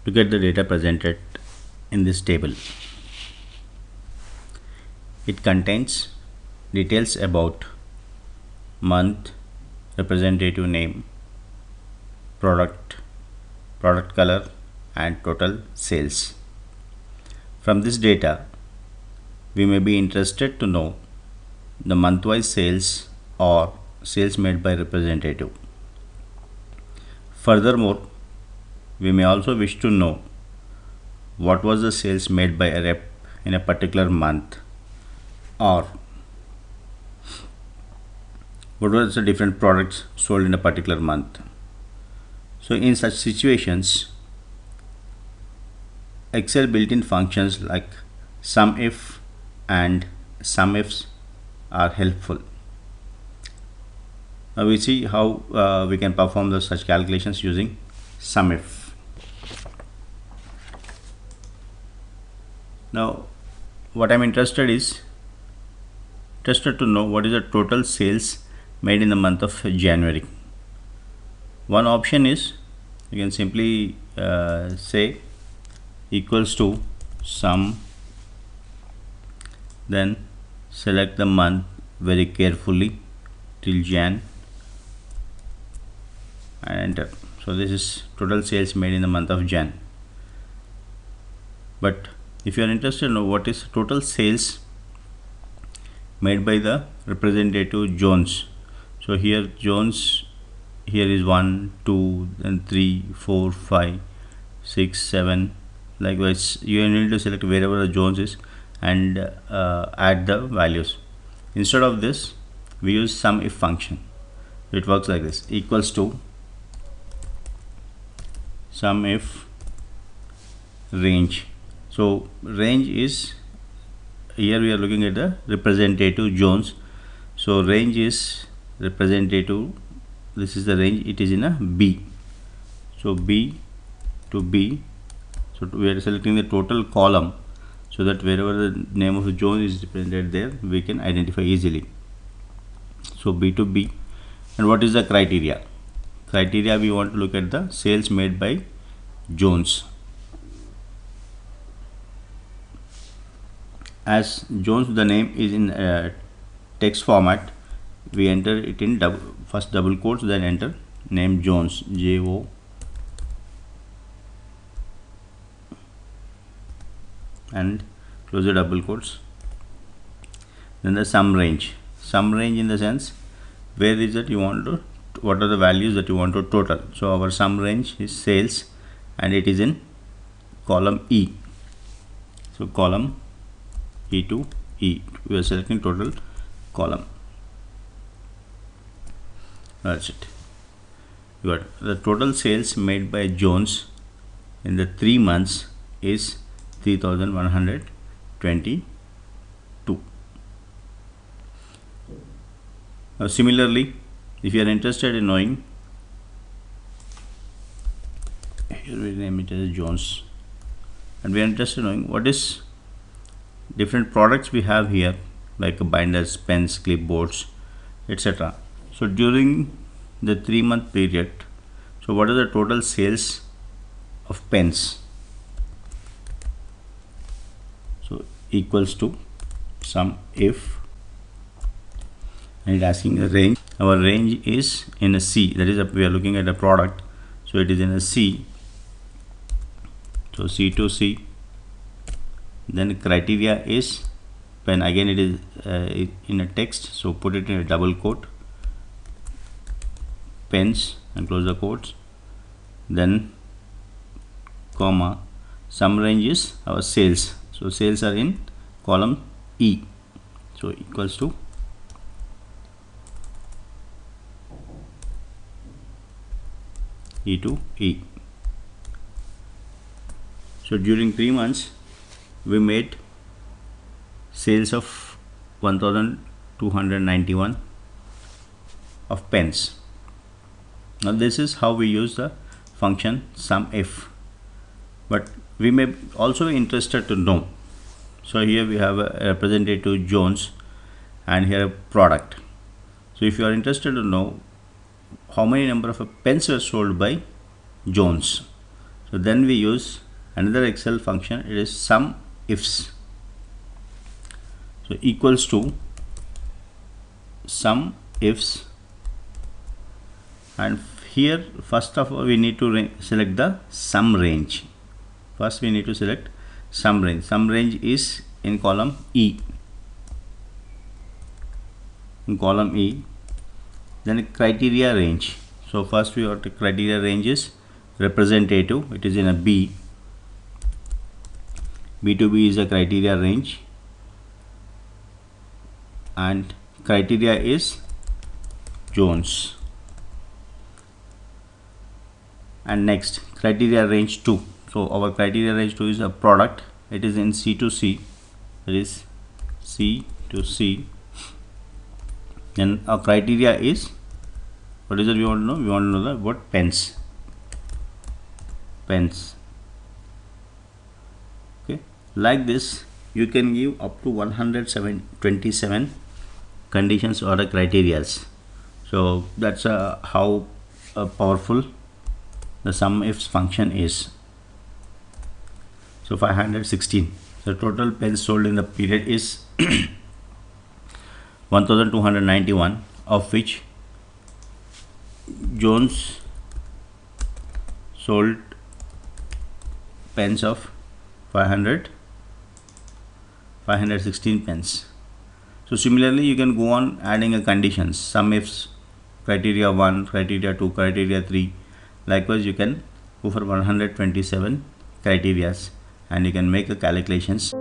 to get the data presented in this table. It contains details about month, representative name, product color, and total sales. From this data, we may be interested to know the month-wise sales or sales made by representative. Furthermore, we may also wish to know what was the sales made by a rep in a particular month, or what was the different products sold in a particular month. So in such situations, Excel built-in functions like SUMIF and SUMIFs are helpful. Now we see how we can perform such calculations using SUMIF. Now what I'm interested to know what is the total sales made in the month of January. One option is you can simply say equals to sum, then select the month very carefully till Jan and enter. So this is total sales made in the month of Jan. But if you are interested to know what is total sales made by the representative Jones, so here Jones, here is 1, 2, then 3, 4, 5, 6, 7. Likewise, you need to select wherever the Jones is and add the values. Instead of this, we use SUMIF function. It works like this: equals to SUMIF range. So range is, here we are looking at the representative Jones. So range is representative, this is the range, it is in a B. So B to B. So we are selecting the total column so that wherever the name of the Jones is represented there, we can identify easily. So B to B. And what is the criteria? Criteria, we want to look at the sales made by Jones. As Jones, the name is in text format, we enter it in first double quotes, then enter name Jones, J-O, and close the double quotes. Then the sum range. Sum range in the sense, where is it you want to, what are the values that you want to total. So our sum range is sales and it is in column E. So column E to E, we are selecting total column. That's it. Good. The total sales made by Jones in the 3 months is 3122. Now similarly, if you are interested in knowing, here we name it as Jones, and we are interested in knowing what is different products we have here, like binders, pens, clipboards, etc. So during the 3-month period, so what is the total sales of pens? So equals to SUMIF, and it asking a range. Our range is in a C, that is we are looking at a product, so it is in a C. So C to C. Then criteria is pen, again it is in a text, so put it in a double quote, pens, and close the quotes, then comma, sum range is our sales, so sales are in column E, so equals to E to E. So during 3 months we made sales of 1291 of pens. Now this is how we use the function SUMIF, but we may also be interested to know. So here we have a representative Jones and here a product. So if you are interested to know how many number of pens were sold by Jones, So then we use another Excel function. It is sum ifs. So equals to sum ifs, and here first of all we need to select the sum range. First we need to select sum range. Sum range is in column E. In column E. Then criteria range. So first we have the criteria range is representative. It is in a B. B to B is a criteria range, and criteria is Jones. And next criteria range 2. So our criteria range 2 is a product. It is in C to C. It is C to C. Then our criteria is, what is it we want to know? We want to know what pens. Pens. Okay. Like this, you can give up to 127 conditions or the criterias. So that's how powerful the sum ifs function is. So 516. The total pens sold in the period is 1291, of which Jones sold pens of 516 pens. So similarly you can go on adding a conditions, sum ifs, criteria 1, criteria 2, criteria 3. Likewise you can go for 127 criterias and you can make the calculations.